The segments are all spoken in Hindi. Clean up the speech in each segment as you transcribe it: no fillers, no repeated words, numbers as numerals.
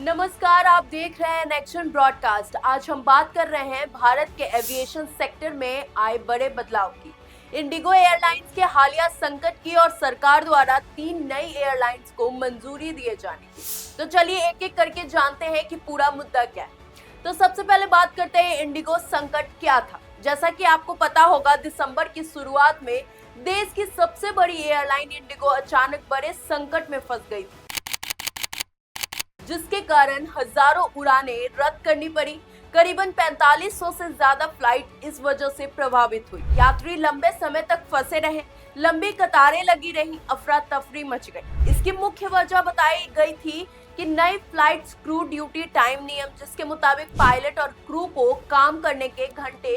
नमस्कार, आप देख रहे हैं नेक्शन ब्रॉडकास्ट। आज हम बात कर रहे हैं भारत के एविएशन सेक्टर में आए बड़े बदलाव की, इंडिगो एयरलाइंस के हालिया संकट की और सरकार द्वारा 3 नई एयरलाइंस को मंजूरी दिए जाने की। तो चलिए एक एक करके जानते हैं कि पूरा मुद्दा क्या है। तो सबसे पहले बात करते हैं इंडिगो संकट क्या था। जैसा कि आपको पता होगा, दिसंबर की शुरुआत में देश की सबसे बड़ी एयरलाइन इंडिगो अचानक बड़े संकट में फंस गई, जिसके कारण हजारों उड़ानें रद्द करनी पड़ी। करीबन 4500 से ज्यादा फ्लाइट इस वजह से प्रभावित हुई। यात्री लंबे समय तक फंसे रहे, लंबी कतारें लगी रही, अफरा तफरी मच गई। इसकी मुख्य वजह बताई गई थी कि नई फ्लाइट क्रू ड्यूटी टाइम नियम, जिसके मुताबिक पायलट और क्रू को काम करने के घंटे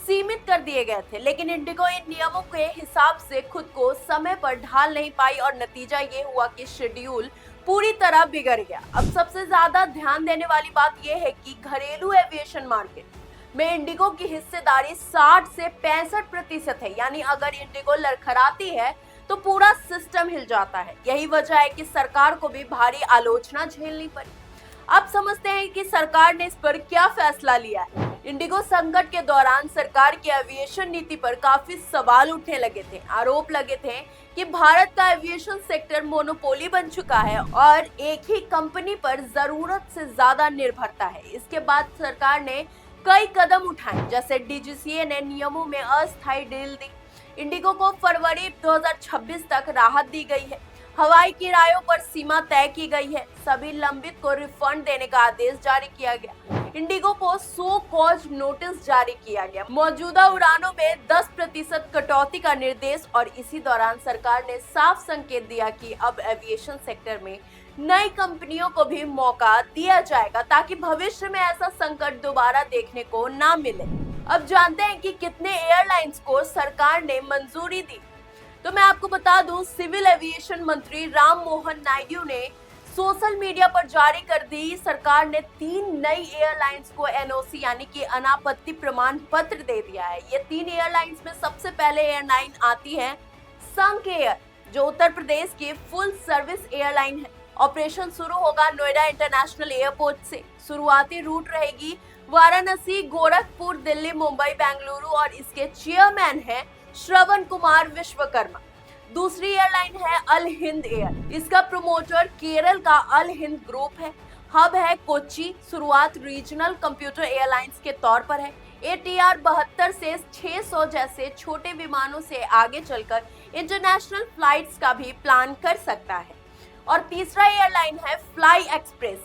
सीमित कर दिए गए थे। लेकिन इंडिगो इन नियमों के हिसाब से खुद को समय पर ढाल नहीं पाई और नतीजा ये हुआ कि शेड्यूल पूरी तरह बिगड़ गया। अब सबसे ज्यादा ध्यान देने वाली बात यह है कि घरेलू एविएशन मार्केट में इंडिगो की हिस्सेदारी 60 से 65% है। यानी अगर इंडिगो लड़खड़ाती है तो पूरा सिस्टम हिल जाता है। यही वजह है कि सरकार को भी भारी आलोचना झेलनी पड़ी। अब समझते हैं कि सरकार ने इस पर क्या फैसला लिया है। इंडिगो संकट के दौरान सरकार की एविएशन नीति पर काफी सवाल उठने लगे थे। आरोप लगे थे कि भारत का एविएशन सेक्टर मोनोपोली बन चुका है और एक ही कंपनी पर जरूरत से ज्यादा निर्भरता है। इसके बाद सरकार ने कई कदम उठाए, जैसे डीजीसीए ने नियमों में अस्थायी ढील दी। इंडिगो को फरवरी 2026 तक राहत दी गई है। हवाई किरायों पर सीमा तय की गई है। सभी लंबित को रिफंड देने का आदेश जारी किया गया। इंडिगो को सो कॉज नोटिस जारी किया गया। मौजूदा उड़ानों में 10% कटौती का निर्देश, और इसी दौरान सरकार ने साफ संकेत दिया कि अब एविएशन सेक्टर में नई कंपनियों को भी मौका दिया जाएगा ताकि भविष्य में ऐसा संकट दोबारा देखने को ना मिले। अब जानते हैं कि कितने एयरलाइंस को सरकार ने मंजूरी दी। तो मैं आपको बता दूं, सिविल एविएशन मंत्री राम मोहन नायडू ने सोशल मीडिया पर जारी कर दी। सरकार ने 3 नई एयरलाइंस को एनओसी यानी कि अनापत्ति प्रमाण पत्र दे दिया है। ये 3 एयरलाइंस में सबसे पहले एयरलाइन आती है संक एयर, जो उत्तर प्रदेश की फुल सर्विस एयरलाइन है। ऑपरेशन शुरू होगा नोएडा इंटरनेशनल एयरपोर्ट से। शुरुआती रूट रहेगी वाराणसी, गोरखपुर, दिल्ली, मुंबई, बेंगलुरु, और इसके चेयरमैन है श्रवण कुमार विश्वकर्मा। दूसरी एयरलाइन है अल हिंद एयर। इसका प्रमोटर केरल का अल हिंद ग्रुप है। हब है कोच्चि। शुरुआत रीजनल कंप्यूटर एयरलाइंस के तौर पर है। ATR 72 से 600 जैसे छोटे विमानों से आगे चलकर इंटरनेशनल फ्लाइट्स का भी प्लान कर सकता है। और तीसरा एयरलाइन है फ्लाई एक्सप्रेस।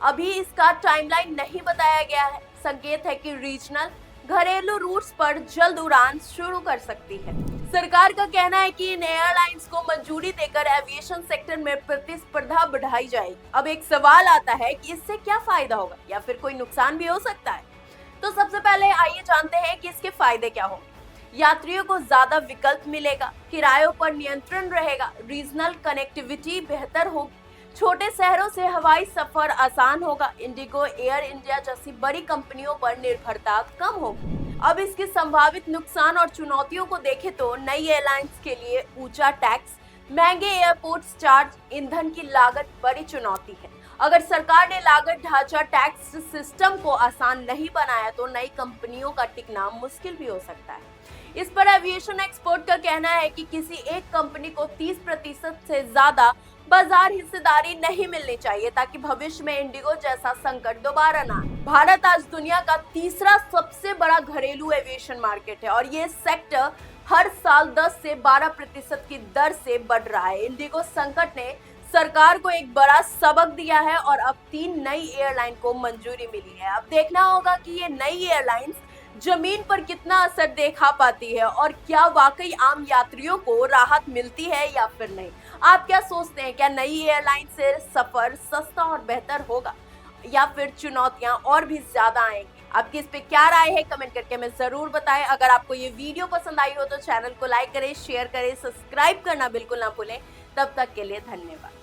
अभी इसका टाइमलाइन नहीं बताया गया है। संकेत है कि रीजनल घरेलू रूट्स पर जल्द उड़ान शुरू कर सकती है। सरकार का कहना है कि इन एयरलाइंस को मंजूरी देकर एविएशन सेक्टर में प्रतिस्पर्धा बढ़ाई जाएगी। अब एक सवाल आता है कि इससे क्या फायदा होगा या फिर कोई नुकसान भी हो सकता है। तो सबसे पहले आइए जानते हैं कि इसके फायदे क्या होंगे। यात्रियों को ज्यादा विकल्प मिलेगा, किरायों पर नियंत्रण रहेगा, रीजनल कनेक्टिविटी बेहतर होगी, छोटे शहरों से हवाई सफर आसान होगा, इंडिगो, एयर इंडिया जैसी बड़ी कंपनियों पर निर्भरता कम होगी। अब इसके संभावित नुकसान और चुनौतियों को देखें तो नई एयरलाइंस के लिए ऊंचा टैक्स, महंगे एयरपोर्ट चार्ज, ईंधन की लागत बड़ी चुनौती है। अगर सरकार ने लागत ढांचा टैक्स सिस्टम को आसान नहीं बनाया तो नई कंपनियों का टिकना मुश्किल भी हो सकता है। इस पर एविएशन एक्सपर्ट का कहना है कि किसी एक कंपनी को 30% से ज्यादा बाजार हिस्सेदारी नहीं मिलनी चाहिए ताकि भविष्य में इंडिगो जैसा संकट दोबारा ना आए। भारत आज दुनिया का तीसरा सबसे बड़ा घरेलू एविएशन मार्केट है और ये सेक्टर हर साल 10 से 12% की दर से बढ़ रहा है। इंडिगो संकट ने सरकार को एक बड़ा सबक दिया है और अब 3 नई एयरलाइन को मंजूरी मिली है। अब देखना होगा कि ये नई एयरलाइंस जमीन पर कितना असर दिखा पाती है और क्या वाकई आम यात्रियों को राहत मिलती है या फिर नहीं। आप क्या सोचते हैं, क्या नई एयरलाइन से सफर सस्ता और बेहतर होगा या फिर चुनौतियां और भी ज्यादा आएंगी? आपकी इस पे क्या राय है, कमेंट करके हमें जरूर बताएं। अगर आपको ये वीडियो पसंद आई हो तो चैनल को लाइक करें, शेयर करें, सब्सक्राइब करना बिल्कुल ना भूलें। तब तक के लिए धन्यवाद।